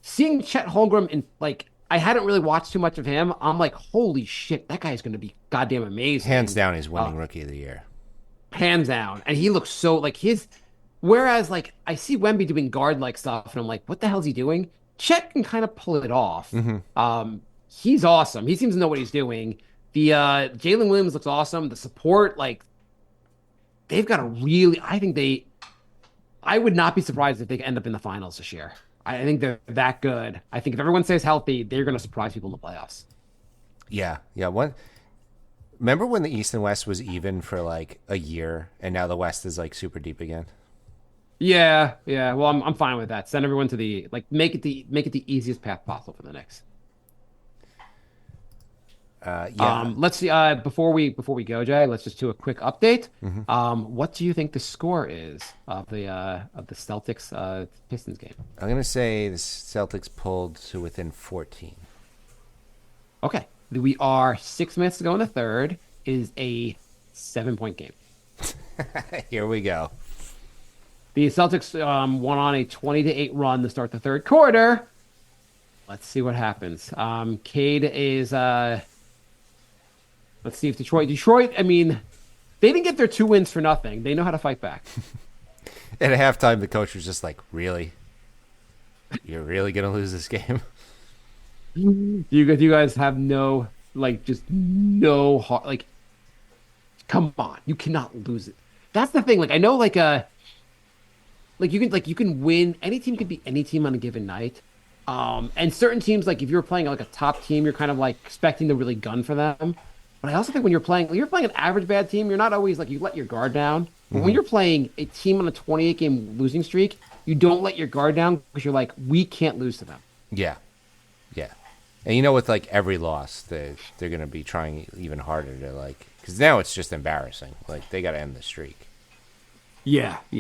Seeing Chet Holmgren in like I hadn't really watched too much of him. I'm like, holy shit, that guy's going to be goddamn amazing. Hands down, he's winning Rookie of the Year. Hands down. And he looks so like whereas like I see Wemby doing guard like stuff and I'm like, what the hell is he doing? Chet can kind of pull it off. He's awesome. He seems to know what he's doing. The Jalen Williams looks awesome. The support, like they've got a really, I would not be surprised if they end up in the finals this year. I think they're that good. I think if everyone stays healthy, they're going to surprise people in the playoffs. Yeah. Remember when the East and West was even for like a year, and now the West is like super deep again? Yeah. Well, I'm fine with that. Send everyone to make it the easiest path possible for the Knicks. Let's see. Before we go, Jay, let's just do a quick update. What do you think the score is of the Celtics Pistons game? I'm gonna say the Celtics pulled to within 14. Okay, we are 6 minutes to go in the third. It is a 7-point game. Here we go. The Celtics won on a 20-8 run to start the third quarter. Let's see what happens. Cade is. Let's see if Detroit, I mean, they didn't get their 2 wins for nothing. They know how to fight back. At halftime, the coach was just like, really? You're really going to lose this game? You guys have no heart. Like, come on. You cannot lose it. That's the thing. Like, I know, you can win. Any team could beat any team on a given night. And certain teams, like, if you're playing like a top team, you're kind of like expecting to really gun for them. But I also think when you're playing an average bad team, you're not always like you let your guard down. But when you're playing a team on a 28-game losing streak, you don't let your guard down because you're like, we can't lose to them. Yeah. And with like every loss, they're going to be trying even harder to like, because now it's just embarrassing. Like they got to end the streak. Yeah. So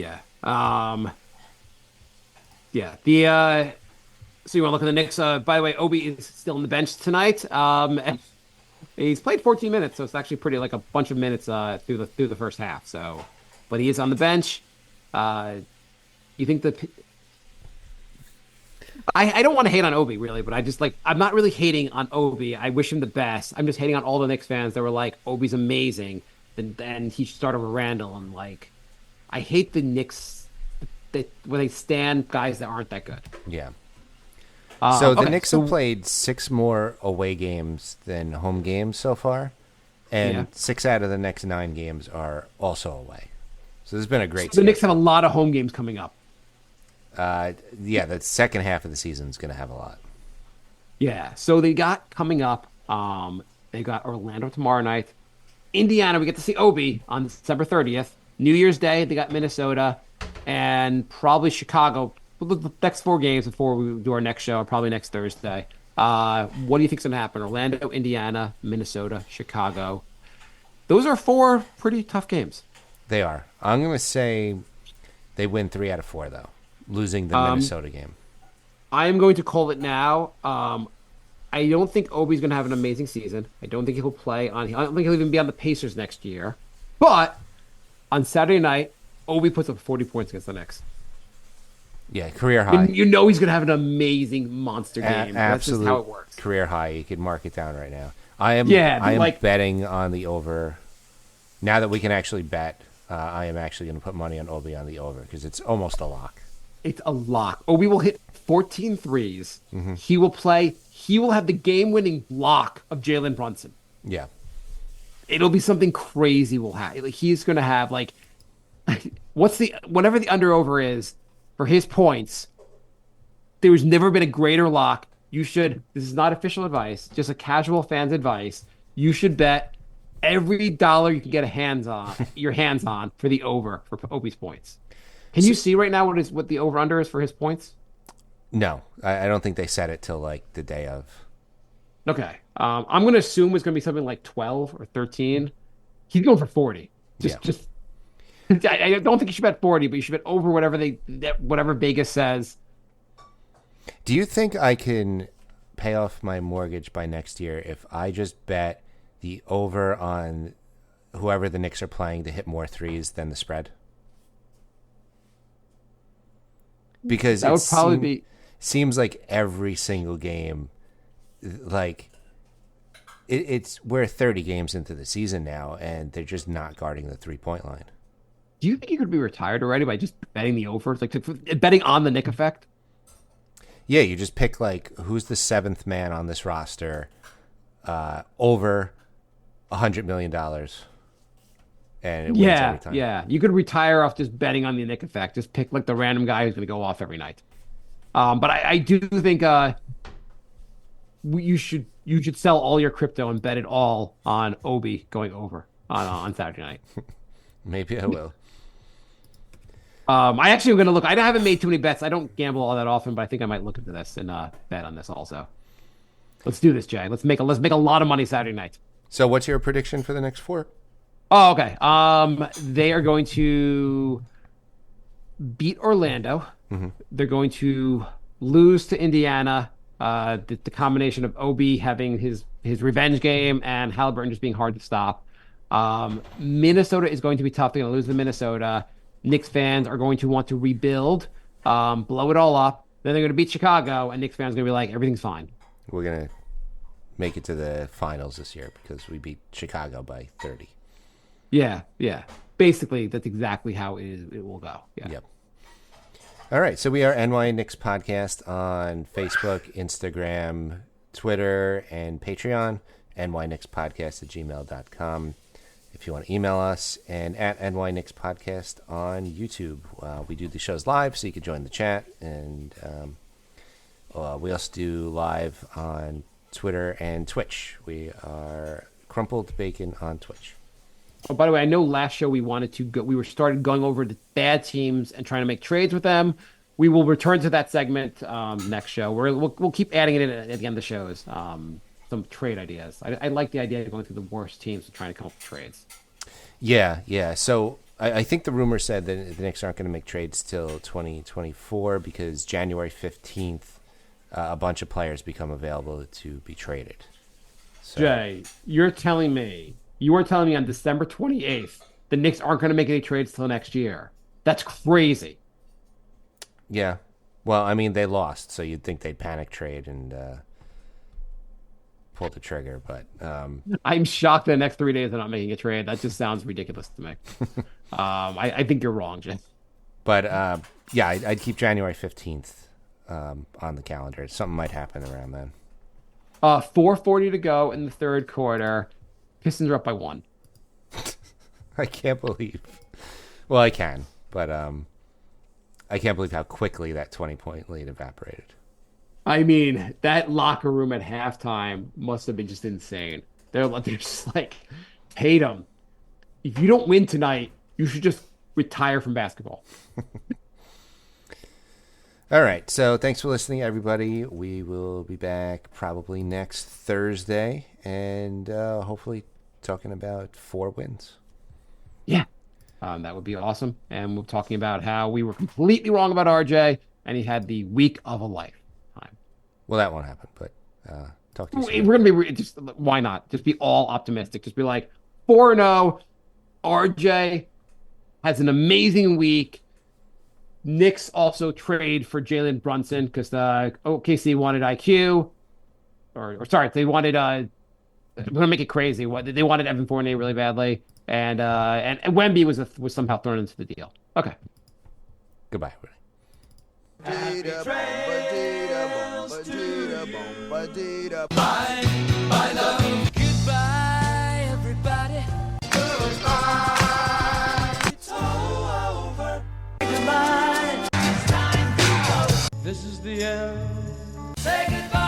you want to look at the Knicks? By the way, Obi is still on the bench tonight. And he's played 14 minutes, so it's actually pretty like a bunch of minutes through the first half. So, but he is on the bench. You think that? I don't want to hate on Obi really, but I'm not really hating on Obi. I wish him the best. I'm just hating on all the Knicks fans that were like, Obi's amazing, then he should start over Randall. And like, I hate the Knicks where they stand guys that aren't that good. Yeah. So the Knicks have played 6 more away games than home games so far, and 6 out of the next 9 games are also away. So there's been a great. The Knicks have a lot of home games coming up. The second half of the season is going to have a lot. Yeah. So they got coming up. They got Orlando tomorrow night, Indiana. We get to see Obi on December 30th. New Year's Day they got Minnesota, and probably Chicago. The next 4 games before we do our next show, probably next Thursday. What do you think's going to happen? Orlando, Indiana, Minnesota, Chicago. Those are 4 pretty tough games. They are. I'm going to say they win 3 out of 4, though, losing the Minnesota game. I am going to call it now. I don't think Obi's going to have an amazing season. I don't think he'll play I don't think he'll even be on the Pacers next year. But on Saturday night, Obi puts up 40 points against the Knicks. Yeah, career high. He's going to have an amazing monster game. That's just how it works. Career high. You can mark it down right now. I am betting on the over. Now that we can actually bet, I am actually going to put money on Obi on the over because it's almost a lock. It's a lock. Obi will hit 14 threes. Mm-hmm. He will play. He will have the game-winning block of Jalen Brunson. Yeah. It'll be something crazy we'll have. Like, he's going to have, like, whatever the under-over is, for his points, there's never been a greater lock. This is not official advice, just a casual fan's advice. You should bet every dollar you can get your hands on for the over for Obi's points. Can you see right now what the over under is for his points? No, I don't think they set it till like the day of. Okay. I'm going to assume it's going to be something like 12 or 13. He's going for 40. I don't think you should bet 40, but you should bet over whatever Vegas says. Do you think I can pay off my mortgage by next year if I just bet the over on whoever the Knicks are playing to hit more threes than the spread? Because that would probably be seems like every single game like we're 30 games into the season now, and they're just not guarding the 3-point line. Do you think he could be retired already by just betting the over, like betting on the Nick effect? Yeah, you just pick like who's the 7th man on this roster, over $100 million, and it wins every time. Yeah. You could retire off just betting on the Nick effect. Just pick like the random guy who's going to go off every night. But I do think you should sell all your crypto and bet it all on Obi going over on Saturday night. Maybe I will. I actually am going to look. I haven't made too many bets. I don't gamble all that often, but I think I might look into this and bet on this also. Let's do this, Jay. Let's make a lot of money Saturday night. So, what's your prediction for the next 4? Oh, okay. They are going to beat Orlando. Mm-hmm. They're going to lose to Indiana. The combination of Obi having his revenge game and Halliburton just being hard to stop. Minnesota is going to be tough. They're going to lose to Minnesota. Knicks fans are going to want to rebuild, blow it all up. Then they're going to beat Chicago, and Knicks fans are going to be like, everything's fine. We're going to make it to the finals this year because we beat Chicago by 30. Yeah. Basically, that's exactly how it will go. Yeah. Yep. All right, so we are NY Knicks Podcast on Facebook, Instagram, Twitter, and Patreon, nyknickspodcast@gmail.com. If you want to email us, and at NY Knicks Podcast on YouTube. We do the shows live, so you can join the chat, and we also do live on Twitter and Twitch. We are Crumpled Bacon on Twitch. Oh, by the way, I know last show we wanted to go. We started going over the bad teams and trying to make trades with them. We will return to that segment next show. We'll keep adding it in at the end of the shows. Some trade ideas. I like the idea of going through the worst teams and trying to come up with trades. Yeah. So I think the rumor said that the Knicks aren't going to make trades till 2024 because January 15th, a bunch of players become available to be traded. So, Jay, you are telling me on December 28th the Knicks aren't going to make any trades till next year? That's crazy. Yeah. Well, I mean, they lost, so you'd think they'd panic trade and pull the trigger. But I'm shocked the next 3 days they're not making a trade. That just sounds ridiculous to me. I think you're wrong, Jay. But, yeah, I'd keep January 15th on the calendar. Something might happen around then. 4:40 to go in the third quarter. Pistons are up by 1. I can't believe. Well, I can, but I can't believe how quickly that 20-point lead evaporated. I mean, that locker room at halftime must have been just insane. They're just like, Tatum, if you don't win tonight, you should just retire from basketball. All right, so thanks for listening, everybody. We will be back probably next Thursday, and hopefully talking about 4 wins. Yeah, that would be awesome. And we're talking about how we were completely wrong about RJ, and he had the week of a lifetime. Well, that won't happen, but talk to you soon. We're going to be just, why not? Just be all optimistic. Just be like, 4-0, RJ has an amazing week. Knicks also trade for Jalen Brunson because OKC wanted IQ, or sorry, they wanted. I'm gonna make it crazy. They wanted Evan Fournier really badly, and Wemby was somehow thrown into the deal. Okay. Goodbye, everybody. Bye, love. Goodbye, everybody. Goodbye. It's all over. Goodbye. It's time to go. This is the end. Say goodbye.